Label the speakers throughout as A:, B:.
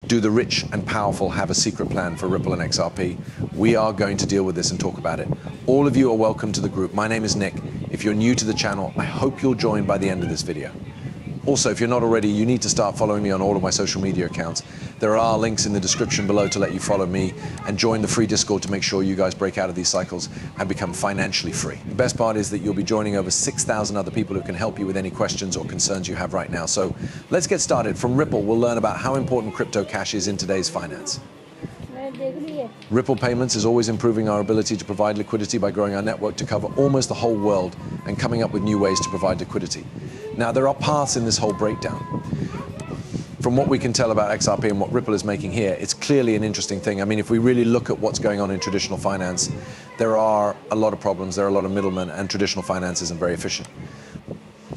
A: Do the rich and powerful have a secret plan for Ripple and XRP? We are going to deal with this and talk about it. All of you are welcome to the group. My name is Nick. If you're new to the channel, I hope you'll join by the end of this video. Also, if you're not already, you need to start following me on all of my social media accounts. There are links in the description below to let you follow me and join the free Discord to make sure you guys break out of these cycles and become financially free. The best part is that you'll be joining over 6,000 other people who can help you with any questions or concerns you have right now. So let's get started. From Ripple, we'll learn about how important crypto cash is in today's finance. Ripple Payments is always improving our ability to provide liquidity by growing our network to cover almost the whole world and coming up with new ways to provide liquidity. Now, there are paths in this whole breakdown. From what we can tell about XRP and what Ripple is making here, it's clearly an interesting thing. I mean, if we really look at what's going on in traditional finance, there are a lot of problems, there are a lot of middlemen, and traditional finance isn't very efficient.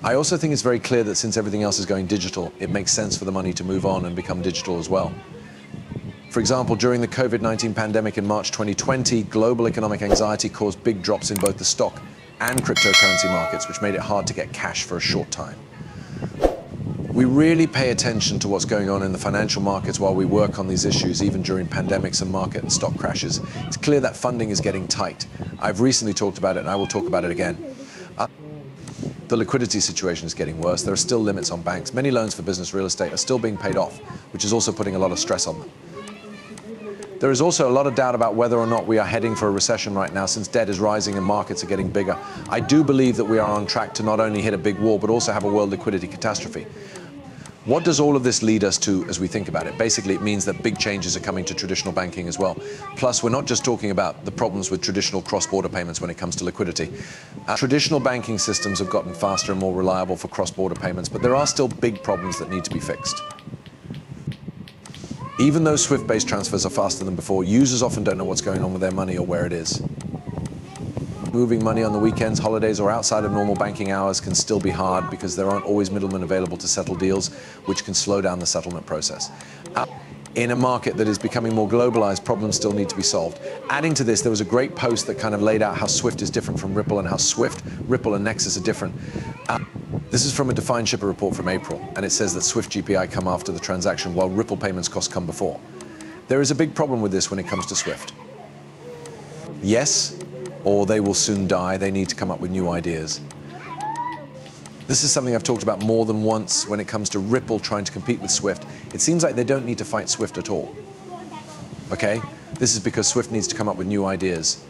A: I also think it's very clear that since everything else is going digital, it makes sense for the money to move on and become digital as well. For example, during the COVID-19 pandemic in March 2020, global economic anxiety caused big drops in both the stock and cryptocurrency markets, which made it hard to get cash for a short time. We really pay attention to what's going on in the financial markets while we work on these issues, even during pandemics and market and stock crashes. It's clear that funding is getting tight. I've recently talked about it, and I will talk about it again. The liquidity situation is getting worse. There are still limits on banks. Many loans for business real estate are still being paid off, which is also putting a lot of stress on them. There is also a lot of doubt about whether or not we are heading for a recession right now, since debt is rising and markets are getting bigger. I do believe that we are on track to not only hit a big wall, but also have a world liquidity catastrophe. What does all of this lead us to as we think about it? Basically, it means that big changes are coming to traditional banking as well. Plus, we're not just talking about the problems with traditional cross-border payments when it comes to liquidity. Traditional banking systems have gotten faster and more reliable for cross-border payments, but there are still big problems that need to be fixed. Even though SWIFT-based transfers are faster than before, users often don't know what's going on with their money or where it is. Moving money on the weekends, holidays, or outside of normal banking hours can still be hard because there aren't always middlemen available to settle deals, which can slow down the settlement process. In a market that is becoming more globalized, problems still need to be solved. Adding to this, there was a great post that kind of laid out how SWIFT is different from Ripple and how SWIFT, Ripple, and Nexus are different. This is from a defined shipper report from April, and it says that SWIFT GPI come after the transaction while Ripple payments costs come before. There is a big problem with this when it comes to SWIFT. Yes, or they will soon die. They need to come up with new ideas. This is something I've talked about more than once when it comes to Ripple trying to compete with SWIFT. It seems like they don't need to fight SWIFT at all. Okay? This is because SWIFT needs to come up with new ideas.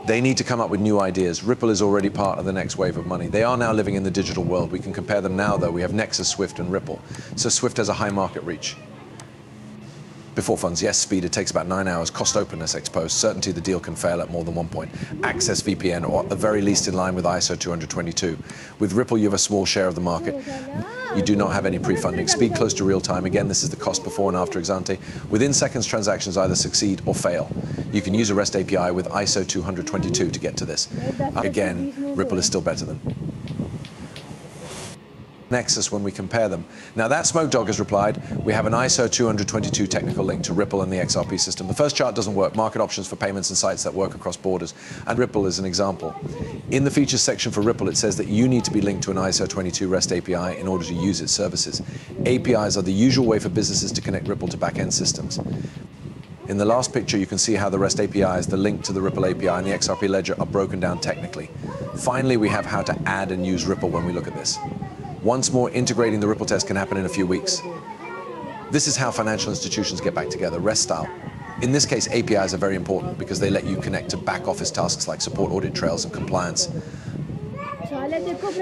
A: They need to come up with new ideas. Ripple is already part of the next wave of money. They are now living in the digital world. We can compare them now, though. We have Nexus, SWIFT, and Ripple. So SWIFT has a high market reach. Before funds, yes, speed, it takes about 9 hours. Cost openness, ex-post. Certainty, the deal can fail at more than one point. Access VPN, or at the very least in line with ISO 222. With Ripple, you have a small share of the market. You do not have any pre-funding. Speed close to real time. Again, this is the cost before and after ex ante. Within seconds, transactions either succeed or fail. You can use a REST API with ISO 222 to get to this. Again, Ripple is still better than Nexus when we compare them. Now that Smoke Dog has replied, we have an ISO 222 technical link to Ripple and the XRP system. The first chart doesn't work. Market options for payments and sites that work across borders. And Ripple is an example. In the features section for Ripple, it says that you need to be linked to an ISO 22 REST API in order to use its services. APIs are the usual way for businesses to connect Ripple to back-end systems. In the last picture, you can see how the REST APIs, the link to the Ripple API and the XRP ledger are broken down technically. Finally, we have how to add and use Ripple when we look at this. Once more, integrating the Ripple test can happen in a few weeks. This is how financial institutions get back together, REST style. In this case, APIs are very important because they let you connect to back office tasks like support audit trails and compliance.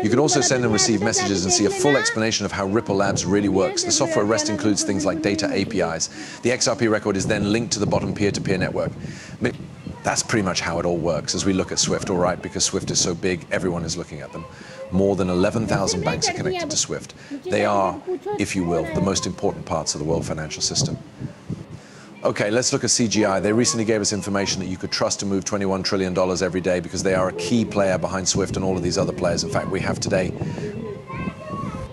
A: You can also send and receive messages and see a full explanation of how Ripple Labs really works. The software REST includes things like data APIs. The XRP record is then linked to the bottom peer-to-peer network. That's pretty much how it all works as we look at SWIFT, all right, because SWIFT is so big, everyone is looking at them. More than 11,000 banks are connected to SWIFT. They are, if you will, the most important parts of the world financial system. Okay, let's look at CGI. They recently gave us information that you could trust to move $21 trillion every day because they are a key player behind SWIFT and all of these other players. In fact, we have today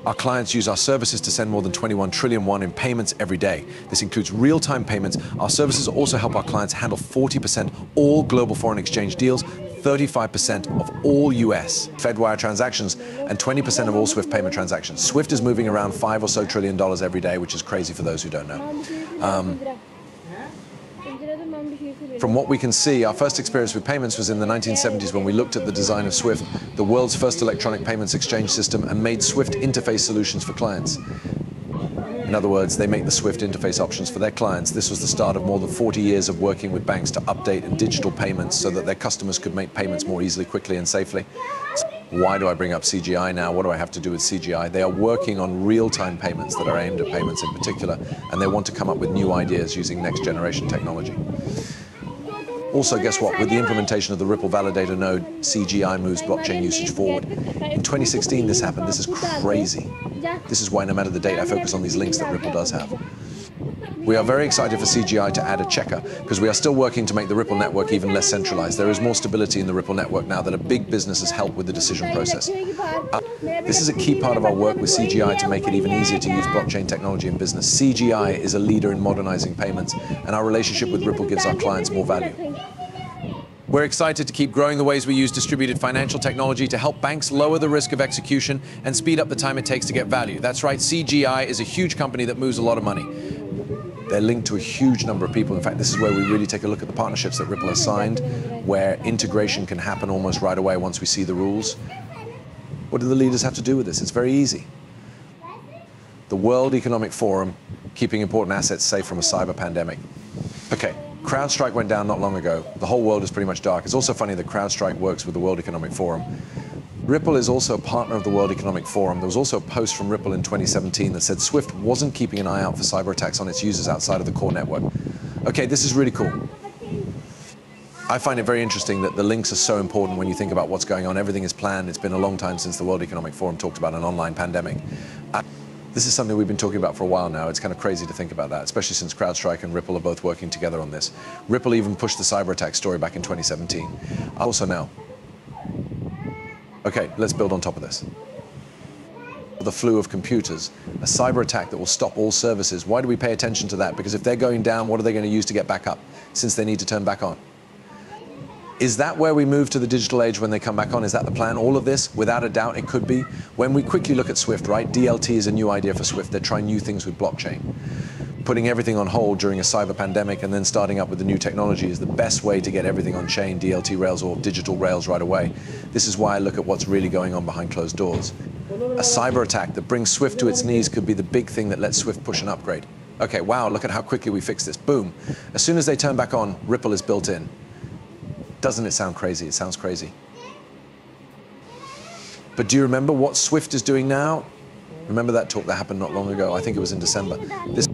A: our clients use our services to send more than 21 trillion won in payments every day. This includes real-time payments. Our services also help our clients handle 40% all global foreign exchange deals, 35% of all US Fedwire transactions and 20% of all SWIFT payment transactions. SWIFT is moving around $5 or so trillion every day, which is crazy for those who don't know. From what we can see, our first experience with payments was in the 1970s when we looked at the design of SWIFT, the world's first electronic payments exchange system, and made SWIFT interface solutions for clients. In other words, they make the SWIFT interface options for their clients. This was the start of more than 40 years of working with banks to update and digital payments so that their customers could make payments more easily, quickly, and safely. Why do I bring up CGI now? What do I have to do with CGI? They are working on real-time payments that are aimed at payments in particular, and they want to come up with new ideas using next-generation technology. Also, guess what? With the implementation of the Ripple validator node, CGI moves blockchain usage forward. In 2016, this happened. This is crazy. This is why no matter the date, I focus on these links that Ripple does have. We are very excited for CGI to add a checker because we are still working to make the Ripple network even less centralized. There is more stability in the Ripple network now that a big business has helped with the decision process. This is a key part of our work with CGI to make it even easier to use blockchain technology in business. CGI is a leader in modernizing payments, and our relationship with Ripple gives our clients more value. We're excited to keep growing the ways we use distributed financial technology to help banks lower the risk of execution and speed up the time it takes to get value. That's right, CGI is a huge company that moves a lot of money. They're linked to a huge number of people. In fact, this is where we really take a look at the partnerships that Ripple has signed, where integration can happen almost right away once we see the rules. What do the leaders have to do with this? It's very easy. The World Economic Forum, keeping important assets safe from a cyber pandemic. Okay, CrowdStrike went down not long ago. The whole world is pretty much dark. It's also funny that CrowdStrike works with the World Economic Forum. Ripple is also a partner of the World Economic Forum. There was also a post from Ripple in 2017 that said SWIFT wasn't keeping an eye out for cyber attacks on its users outside of the core network. Okay, this is really cool. I find it very interesting that the links are so important when you think about what's going on. Everything is planned. It's been a long time since the World Economic Forum talked about an online pandemic. This is something we've been talking about for a while now. It's kind of crazy to think about that, especially since CrowdStrike and Ripple are both working together on this. Ripple even pushed the cyber attack story back in 2017. Also now. Okay, let's build on top of this. The flu of computers, a cyber attack that will stop all services. Why do we pay attention to that? Because if they're going down, what are they going to use to get back up, since they need to turn back on? Is that where we move to the digital age when they come back on? Is that the plan? All of this, without a doubt, it could be. When we quickly look at SWIFT, right? DLT is a new idea for SWIFT. They're trying new things with blockchain. Putting everything on hold during a cyber pandemic and then starting up with the new technology is the best way to get everything on chain, DLT rails or digital rails right away. This is why I look at what's really going on behind closed doors. A cyber attack that brings SWIFT to its knees could be the big thing that lets SWIFT push an upgrade. Okay, wow, look at how quickly we fix this. Boom. As soon as they turn back on, Ripple is built in. Doesn't it sound crazy? It sounds crazy. But do you remember what SWIFT is doing now? Remember that talk that happened not long ago? I think it was in December. This